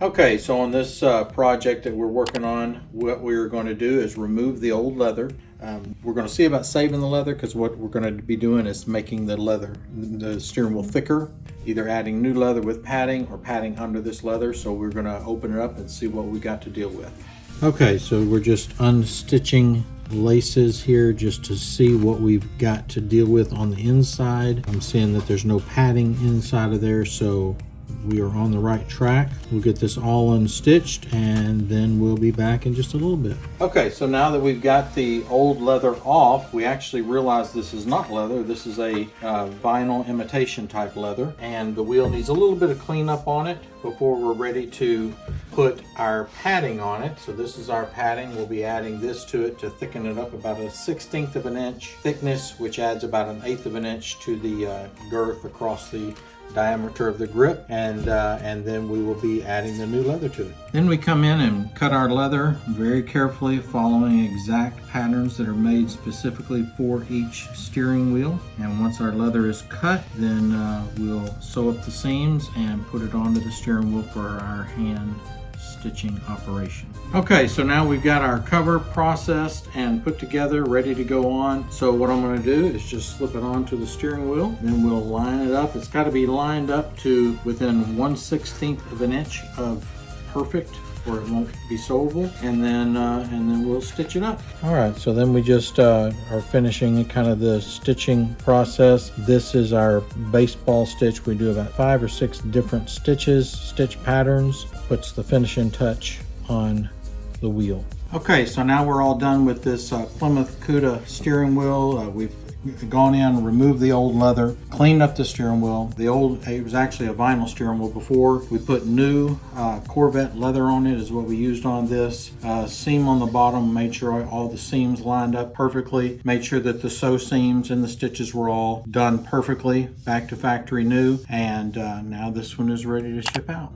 Okay, so on this project that we're working on, what we're going to do is remove the old leather. We're going to see about saving the leather, because what we're going to be doing is making the steering wheel thicker, either adding new leather with padding or padding under this leather. So we're going to open it up and see what we got to deal with. Okay, so we're just unstitching laces here just to see what we've got to deal with on the inside. I'm seeing that there's no padding inside of there, so we are on the right track. We'll get this all unstitched and then we'll be back in just a little bit. Okay, so now that we've got the old leather off, we actually realize this is not leather. This is a vinyl imitation type leather, and the wheel needs a little bit of cleanup on it before we're ready to put our padding on it. So this is our padding. We'll be adding this to it to thicken it up about 1/16 of an inch thickness, which adds about 1/8 of an inch to the girth across the diameter of the grip, and then we will be adding the new leather to it. Then we come in and cut our leather very carefully, following exact patterns that are made specifically for each steering wheel. And once our leather is cut, then we'll sew up the seams and put it onto the steering wheel for our hand stitching operation. Okay, so now we've got our cover processed and put together, ready to go on. So what I'm going to do is just slip it onto the steering wheel, then we'll line it up. It's got to be lined up to within 1/16 of an inch of perfect, or it won't be sewable, and then we'll stitch it up. All right, so then we just are finishing kind of the stitching process. This is our baseball stitch. We do about 5 or 6 different stitch patterns, puts the finishing touch on the wheel. Okay, so now we're all done with this Plymouth Barracuda steering wheel. We've gone in, removed the old leather, cleaned up the steering wheel. It was actually a vinyl steering wheel before. We put new Corvette leather on it, is what we used on this. Seam on the bottom, made sure all the seams lined up perfectly, made sure that the sew seams and the stitches were all done perfectly, back to factory new, and now this one is ready to ship out.